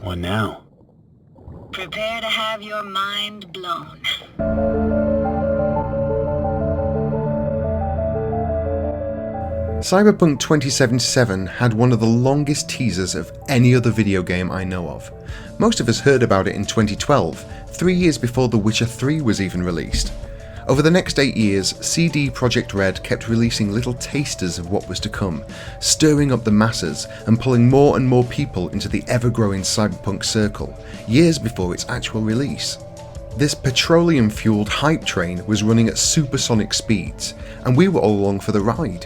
What now? Prepare to have your mind blown. Cyberpunk 2077 had one of the longest teasers of any other video game I know of. Most of us heard about it in 2012, 3 years before The Witcher 3 was even released. Over the next 8 years, CD Projekt Red kept releasing little tasters of what was to come, stirring up the masses and pulling more and more people into the ever-growing cyberpunk circle, years before its actual release. This petroleum-fueled hype train was running at supersonic speeds, and we were all along for the ride.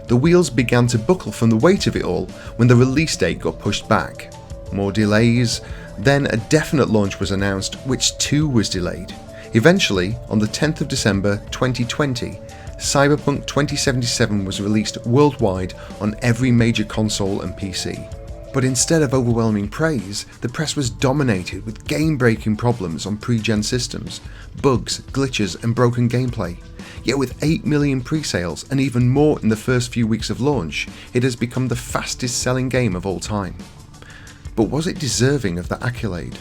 The wheels began to buckle from the weight of it all when the release date got pushed back. More delays, then a definite launch was announced, which too was delayed. Eventually, on the 10th of December 2020, Cyberpunk 2077 was released worldwide on every major console and PC. But instead of overwhelming praise, the press was dominated with game-breaking problems on pre-gen systems, bugs, glitches and broken gameplay. Yet with 8 million pre-sales and even more in the first few weeks of launch, it has become the fastest selling game of all time. But was it deserving of that accolade?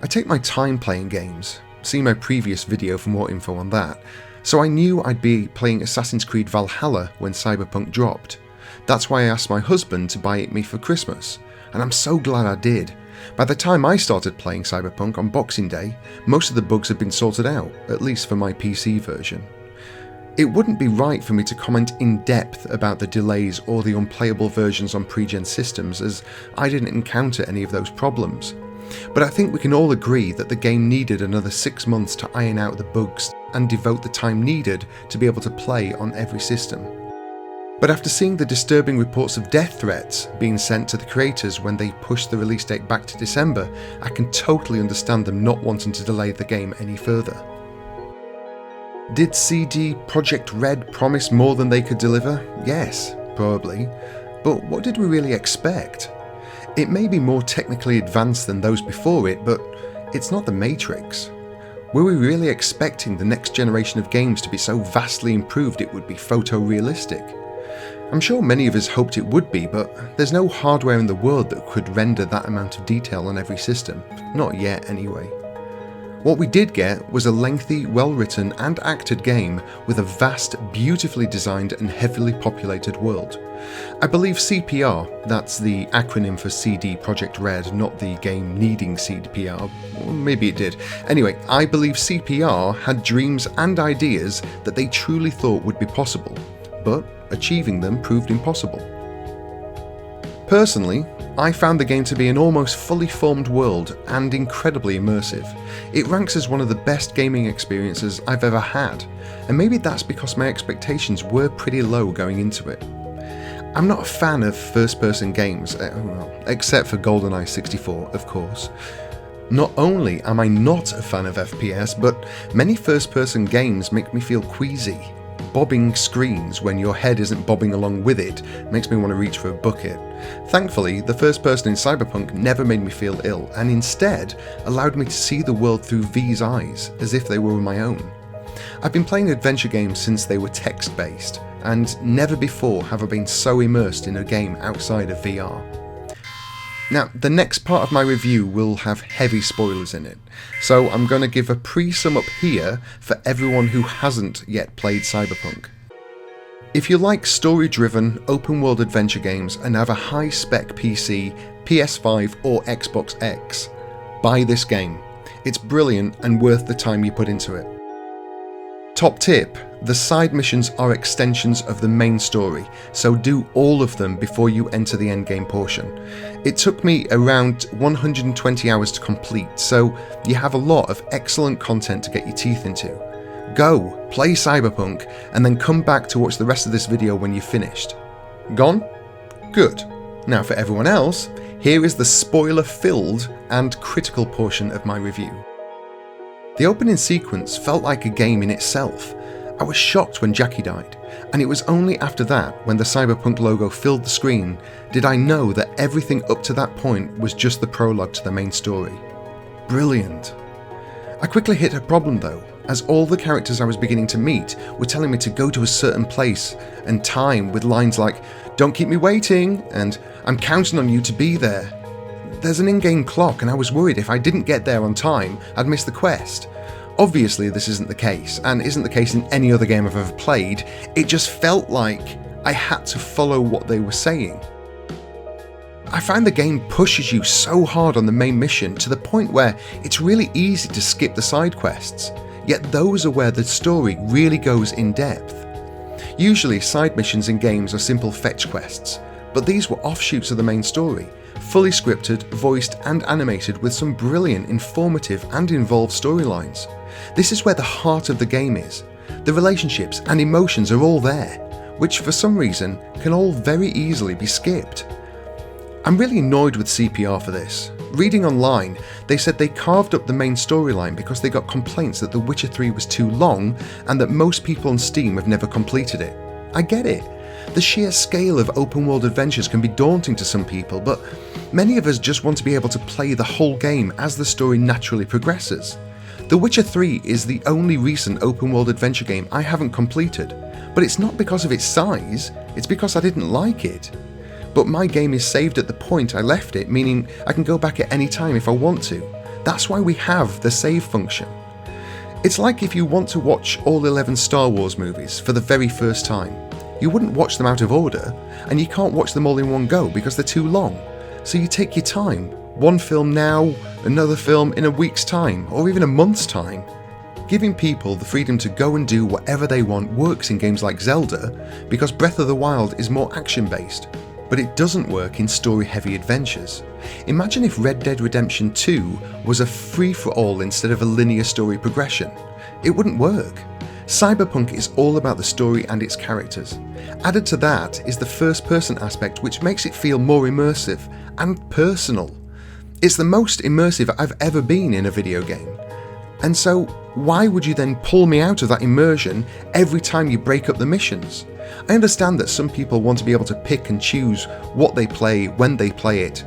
I take my time playing games. See my previous video for more info on that. So I knew I'd be playing Assassin's Creed Valhalla when Cyberpunk dropped. That's why I asked my husband to buy it me for Christmas, and I'm so glad I did. By the time I started playing Cyberpunk on Boxing Day, most of the bugs had been sorted out, at least for my PC version. It wouldn't be right for me to comment in depth about the delays or the unplayable versions on pre-gen systems, as I didn't encounter any of those problems. But I think we can all agree that the game needed another 6 months to iron out the bugs and devote the time needed to be able to play on every system. But after seeing the disturbing reports of death threats being sent to the creators when they pushed the release date back to December, I can totally understand them not wanting to delay the game any further. Did CD Projekt Red promise more than they could deliver? Yes, probably. But what did we really expect? It may be more technically advanced than those before it, but it's not the Matrix. Were we really expecting the next generation of games to be so vastly improved it would be photorealistic? I'm sure many of us hoped it would be, but there's no hardware in the world that could render that amount of detail on every system, not yet anyway. What we did get was a lengthy, well-written and acted game with a vast, beautifully designed and heavily populated world. I believe CPR, that's the acronym for CD Projekt Red, not the game needing CPR, or maybe it did. Anyway, I believe CPR had dreams and ideas that they truly thought would be possible, but achieving them proved impossible. Personally, I found the game to be an almost fully formed world and incredibly immersive. It ranks as one of the best gaming experiences I've ever had, and maybe that's because my expectations were pretty low going into it. I'm not a fan of first-person games, except for GoldenEye 64, of course. Not only am I not a fan of FPS, but many first-person games make me feel queasy. Bobbing screens when your head isn't bobbing along with it makes me want to reach for a bucket. Thankfully, the first person in Cyberpunk never made me feel ill, and instead allowed me to see the world through V's eyes, as if they were my own. I've been playing adventure games since they were text-based, and never before have I been so immersed in a game outside of VR. Now, the next part of my review will have heavy spoilers in it, so I'm going to give a pre-sum up here for everyone who hasn't yet played Cyberpunk. If you like story-driven, open-world adventure games and have a high-spec PC, PS5 or Xbox X, buy this game. It's brilliant and worth the time you put into it. Top tip, the side missions are extensions of the main story, so do all of them before you enter the endgame portion. It took me around 120 hours to complete, so you have a lot of excellent content to get your teeth into. Go, play Cyberpunk, and then come back to watch the rest of this video when you've finished. Gone? Good. Now for everyone else, here is the spoiler-filled and critical portion of my review. The opening sequence felt like a game in itself. I was shocked when Jackie died, and it was only after that, when the Cyberpunk logo filled the screen, did I know that everything up to that point was just the prologue to the main story. Brilliant. I quickly hit a problem though, as all the characters I was beginning to meet were telling me to go to a certain place and time with lines like, "Don't keep me waiting," and "I'm counting on you to be there." There's an in-game clock, and I was worried if I didn't get there on time, I'd miss the quest. Obviously this isn't the case, and isn't the case in any other game I've ever played. It just felt like I had to follow what they were saying. I find the game pushes you so hard on the main mission to the point where it's really easy to skip the side quests, yet those are where the story really goes in depth. Usually side missions in games are simple fetch quests, but these were offshoots of the main story, fully scripted, voiced and animated with some brilliant, informative and involved storylines. This is where the heart of the game is. The relationships and emotions are all there, which for some reason can all very easily be skipped. I'm really annoyed with CPR for this. Reading online, they said they carved up the main storyline because they got complaints that The Witcher 3 was too long and that most people on Steam have never completed it. I get it. The sheer scale of open world adventures can be daunting to some people, but many of us just want to be able to play the whole game as the story naturally progresses. The Witcher 3 is the only recent open world adventure game I haven't completed, but it's not because of its size, it's because I didn't like it. But my game is saved at the point I left it, meaning I can go back at any time if I want to. That's why we have the save function. It's like if you want to watch all 11 Star Wars movies for the very first time. You wouldn't watch them out of order, and you can't watch them all in one go because they're too long. So you take your time, one film now, another film in a week's time, or even a month's time. Giving people the freedom to go and do whatever they want works in games like Zelda, because Breath of the Wild is more action-based. But it doesn't work in story-heavy adventures. Imagine if Red Dead Redemption 2 was a free-for-all instead of a linear story progression. It wouldn't work. Cyberpunk is all about the story and its characters. Added to that is the first-person aspect, which makes it feel more immersive and personal. It's the most immersive I've ever been in a video game. And so, why would you then pull me out of that immersion every time you break up the missions? I understand that some people want to be able to pick and choose what they play when they play it,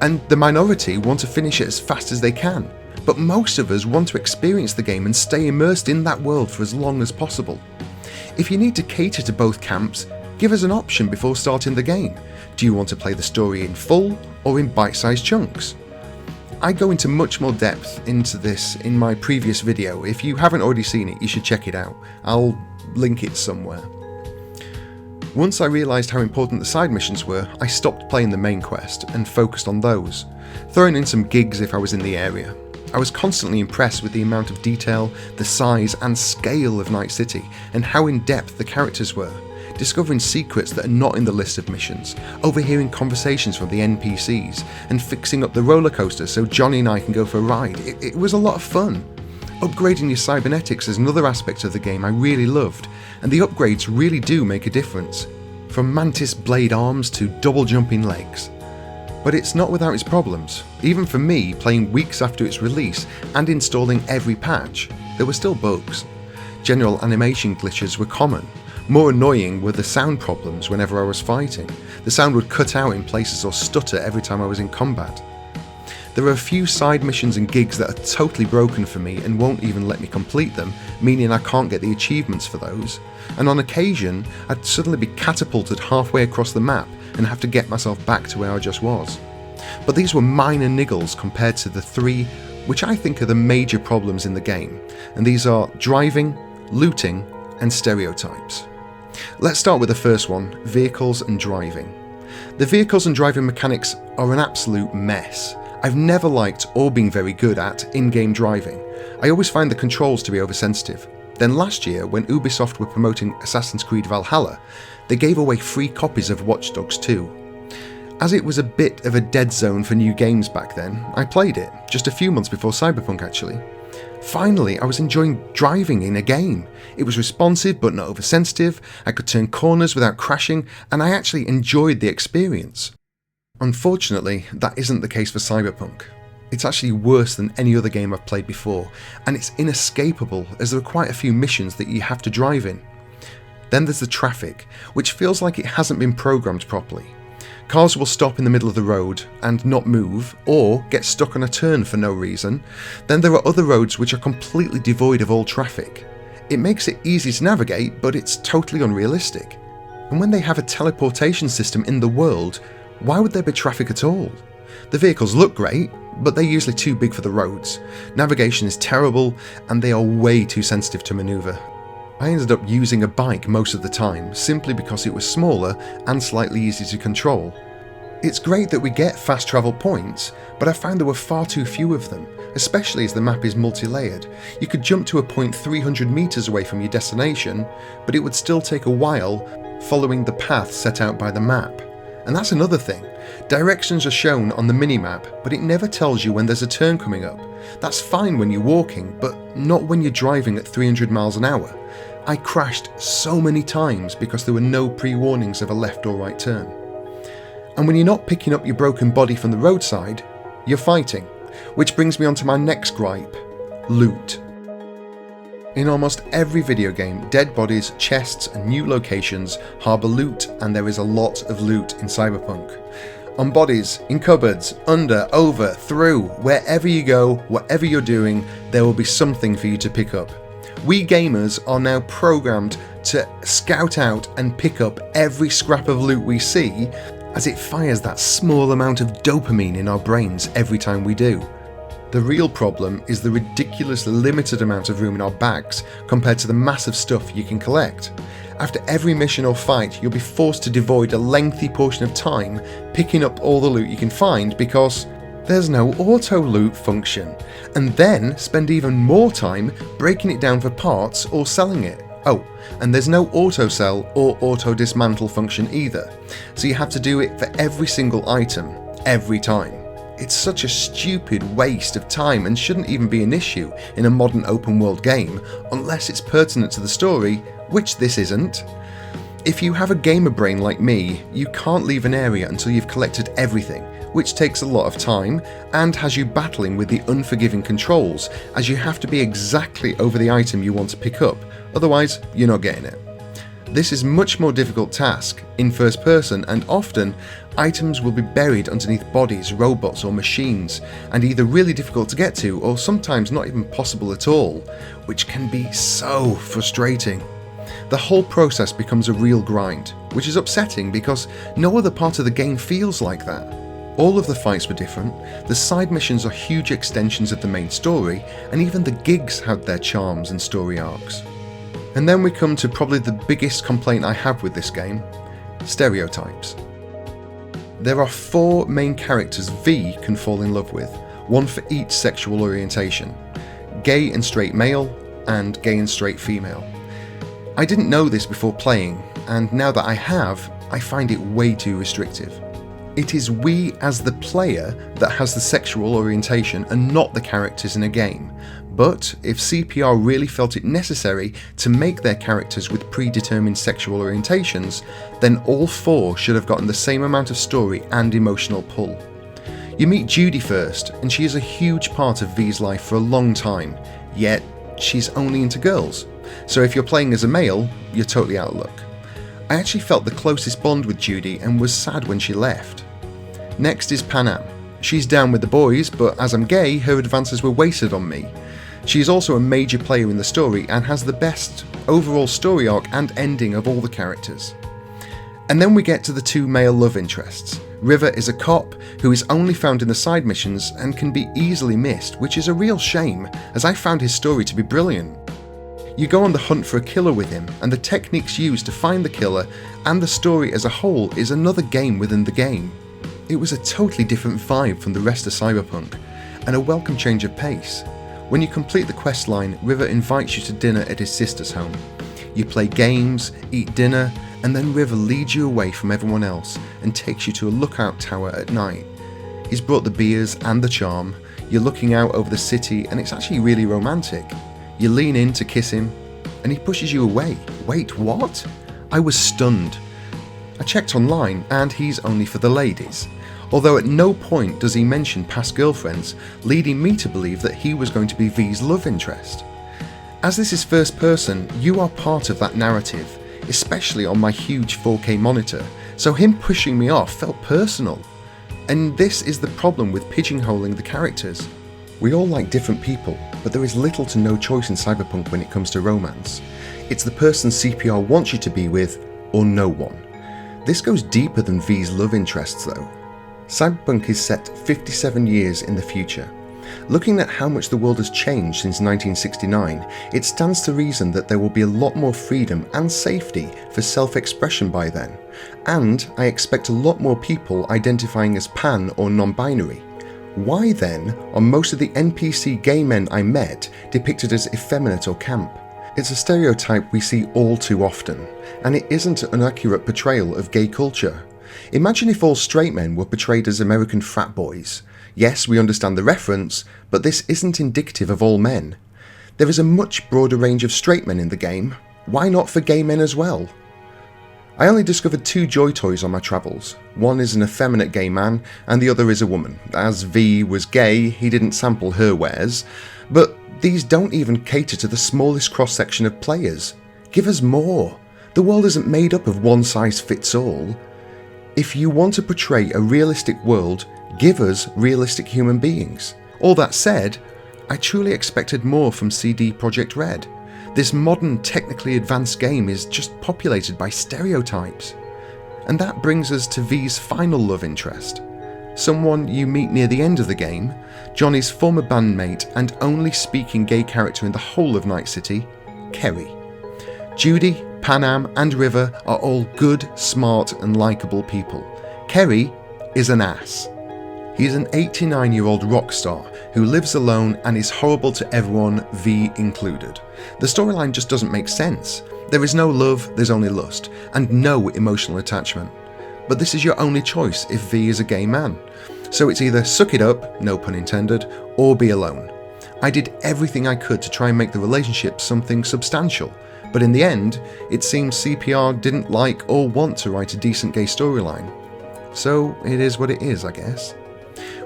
and the minority want to finish it as fast as they can, but most of us want to experience the game and stay immersed in that world for as long as possible. If you need to cater to both camps, give us an option before starting the game. Do you want to play the story in full or in bite-sized chunks? I go into much more depth into this in my previous video. If you haven't already seen it, you should check it out. I'll link it somewhere. Once I realised how important the side missions were, I stopped playing the main quest and focused on those, throwing in some gigs if I was in the area. I was constantly impressed with the amount of detail, the size and scale of Night City, and how in depth the characters were, discovering secrets that are not in the list of missions, overhearing conversations from the NPCs, and fixing up the roller coaster so Johnny and I can go for a ride. It was a lot of fun. Upgrading your cybernetics is another aspect of the game I really loved, and the upgrades really do make a difference, from mantis blade arms to double jumping legs. But it's not without its problems. Even for me, playing weeks after its release and installing every patch, there were still bugs. General animation glitches were common. More annoying were the sound problems whenever I was fighting. The sound would cut out in places or stutter every time I was in combat. There are a few side missions and gigs that are totally broken for me and won't even let me complete them, meaning I can't get the achievements for those. And on occasion, I'd suddenly be catapulted halfway across the map and have to get myself back to where I just was. But these were minor niggles compared to the three which I think are the major problems in the game, and these are driving, looting, and stereotypes. Let's start with the first one, vehicles and driving. The vehicles and driving mechanics are an absolute mess. I've never liked or been very good at in-game driving. I always find the controls to be oversensitive. Then last year, when Ubisoft were promoting Assassin's Creed Valhalla, they gave away free copies of Watch Dogs 2. As it was a bit of a dead zone for new games back then, I played it, just a few months before Cyberpunk actually. Finally, I was enjoying driving in a game. It was responsive but not oversensitive, I could turn corners without crashing, and I actually enjoyed the experience. Unfortunately, that isn't the case for Cyberpunk. It's actually worse than any other game I've played before, and it's inescapable as there are quite a few missions that you have to drive in. Then there's the traffic, which feels like it hasn't been programmed properly. Cars will stop in the middle of the road and not move, or get stuck on a turn for no reason. Then there are other roads which are completely devoid of all traffic. It makes it easy to navigate, but it's totally unrealistic. And when they have a teleportation system in the world, why would there be traffic at all? The vehicles look great, but they're usually too big for the roads. Navigation is terrible, and they are way too sensitive to manoeuvre. I ended up using a bike most of the time, simply because it was smaller and slightly easier to control. It's great that we get fast travel points, but I found there were far too few of them, especially as the map is multi-layered. You could jump to a point 300 meters away from your destination, but it would still take a while following the path set out by the map. And that's another thing. Directions are shown on the minimap, but it never tells you when there's a turn coming up. That's fine when you're walking, but not when you're driving at 300 miles an hour. I crashed so many times because there were no pre-warnings of a left or right turn. And when you're not picking up your broken body from the roadside, you're fighting. Which brings me on to my next gripe: loot. In almost every video game, dead bodies, chests and new locations harbour loot, and there is a lot of loot in Cyberpunk. On bodies, in cupboards, under, over, through, wherever you go, whatever you're doing, there will be something for you to pick up. We gamers are now programmed to scout out and pick up every scrap of loot we see, as it fires that small amount of dopamine in our brains every time we do. The real problem is the ridiculously limited amount of room in our bags compared to the massive stuff you can collect. After every mission or fight, you'll be forced to devoid a lengthy portion of time picking up all the loot you can find because there's no auto loot function, and then spend even more time breaking it down for parts or selling it. Oh, and there's no auto sell or auto dismantle function either, so you have to do it for every single item, every time. It's such a stupid waste of time and shouldn't even be an issue in a modern open world game unless it's pertinent to the story, which this isn't. If you have a gamer brain like me, you can't leave an area until you've collected everything, which takes a lot of time and has you battling with the unforgiving controls, as you have to be exactly over the item you want to pick up, otherwise you're not getting it. This is a much more difficult task in first person, and often items will be buried underneath bodies, robots or machines, and either really difficult to get to or sometimes not even possible at all, which can be so frustrating. The whole process becomes a real grind, which is upsetting because no other part of the game feels like that. All of the fights were different, the side missions are huge extensions of the main story, and even the gigs had their charms and story arcs. And then we come to probably the biggest complaint I have with this game: stereotypes. There are 4 main characters V can fall in love with, one for each sexual orientation: gay and straight male, and gay and straight female. I didn't know this before playing, and now that I have, I find it way too restrictive. It is we as the player that has the sexual orientation and not the characters in a game. But if CPR really felt it necessary to make their characters with predetermined sexual orientations, then all 4 should have gotten the same amount of story and emotional pull. You meet Judy first, and she is a huge part of V's life for a long time, yet she's only into girls. So if you're playing as a male, you're totally out of luck. I actually felt the closest bond with Judy and was sad when she left. Next is Panam. She's down with the boys, but as I'm gay, her advances were wasted on me. She is also a major player in the story and has the best overall story arc and ending of all the characters. And then we get to the 2 male love interests. River is a cop who is only found in the side missions and can be easily missed, which is a real shame, as I found his story to be brilliant. You go on the hunt for a killer with him, and the techniques used to find the killer and the story as a whole is another game within the game. It was a totally different vibe from the rest of Cyberpunk, and a welcome change of pace. When you complete the quest line, River invites you to dinner at his sister's home. You play games, eat dinner, and then River leads you away from everyone else and takes you to a lookout tower at night. He's brought the beers and the charm, you're looking out over the city, and it's actually really romantic. You lean in to kiss him, and he pushes you away. Wait, what? I was stunned. I checked online, and he's only for the ladies. Although at no point does he mention past girlfriends, leading me to believe that he was going to be V's love interest. As this is first person, you are part of that narrative. especially on my huge 4K monitor, so him pushing me off felt personal. And this is the problem with pigeonholing the characters. We all like different people, but there is little to no choice in Cyberpunk when it comes to romance. It's the person CPR wants you to be with, or no one. This goes deeper than V's love interests though. Cyberpunk is set 57 years in the future. Looking at how much the world has changed since 1969, it stands to reason that there will be a lot more freedom and safety for self-expression by then, and I expect a lot more people identifying as pan or non-binary. Why then are most of the NPC gay men I met depicted as effeminate or camp? It's a stereotype we see all too often, and it isn't an accurate portrayal of gay culture. Imagine if all straight men were portrayed as American frat boys. Yes, we understand the reference, but this isn't indicative of all men. There is a much broader range of straight men in the game. Why not for gay men as well? I only discovered 2 Joy toys on my travels. One is an effeminate gay man, and the other is a woman. As V was gay, he didn't sample her wares, but these don't even cater to the smallest cross-section of players. Give us more. The world isn't made up of one size fits all. If you want to portray a realistic world, give us realistic human beings. All that said, I truly expected more from CD Projekt Red. This modern, technically advanced game is just populated by stereotypes. And that brings us to V's final love interest. Someone you meet near the end of the game, Johnny's former bandmate and only speaking gay character in the whole of Night City, Kerry. Judy, Panam and River are all good, smart and likeable people. Kerry is an ass. He's an 89-year-old rock star who lives alone and is horrible to everyone, V included. The storyline just doesn't make sense. There is no love, there's only lust, and no emotional attachment. But this is your only choice if V is a gay man. So it's either suck it up, no pun intended, or be alone. I did everything I could to try and make the relationship something substantial, but in the end, it seems CPR didn't like or want to write a decent gay storyline. So it is what it is, I guess.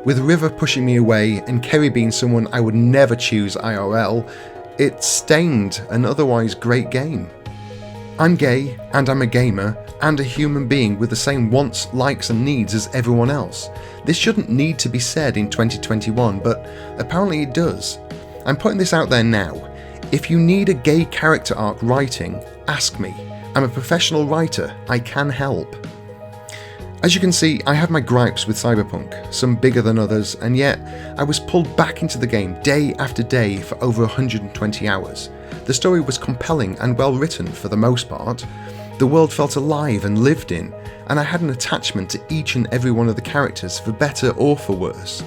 With River pushing me away and Kerry being someone I would never choose IRL, it stained an otherwise great game. I'm gay, and I'm a gamer, and a human being with the same wants, likes and needs as everyone else. This shouldn't need to be said in 2021, but apparently it does. I'm putting this out there now. If you need a gay character arc writing, ask me. I'm a professional writer, I can help. As you can see, I have my gripes with Cyberpunk, some bigger than others, and yet I was pulled back into the game day after day for over 120 hours. The story was compelling and well written for the most part. The world felt alive and lived in, and I had an attachment to each and every one of the characters for better or for worse.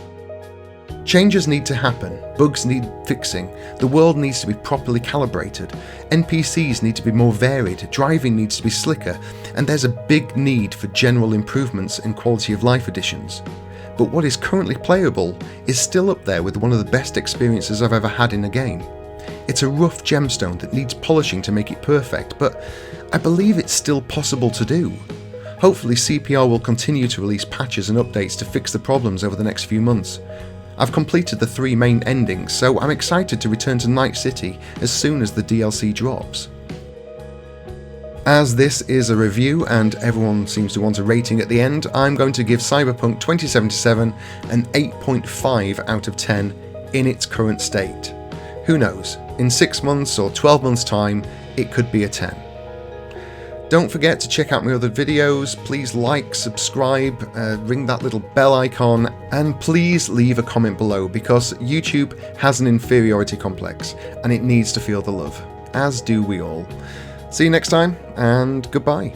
Changes need to happen, bugs need fixing, the world needs to be properly calibrated, NPCs need to be more varied, driving needs to be slicker, and there's a big need for general improvements and quality of life additions. But what is currently playable is still up there with one of the best experiences I've ever had in a game. It's a rough gemstone that needs polishing to make it perfect, but I believe it's still possible to do. Hopefully CPR will continue to release patches and updates to fix the problems over the next few months. I've completed the 3 main endings, so I'm excited to return to Night City as soon as the DLC drops. As this is a review and everyone seems to want a rating at the end, I'm going to give Cyberpunk 2077 an 8.5 out of 10 in its current state. Who knows, in 6 months or 12 months time, it could be a 10. Don't forget to check out my other videos, please like, subscribe, ring that little bell icon, and please leave a comment below because YouTube has an inferiority complex and it needs to feel the love, as do we all. See you next time, and goodbye.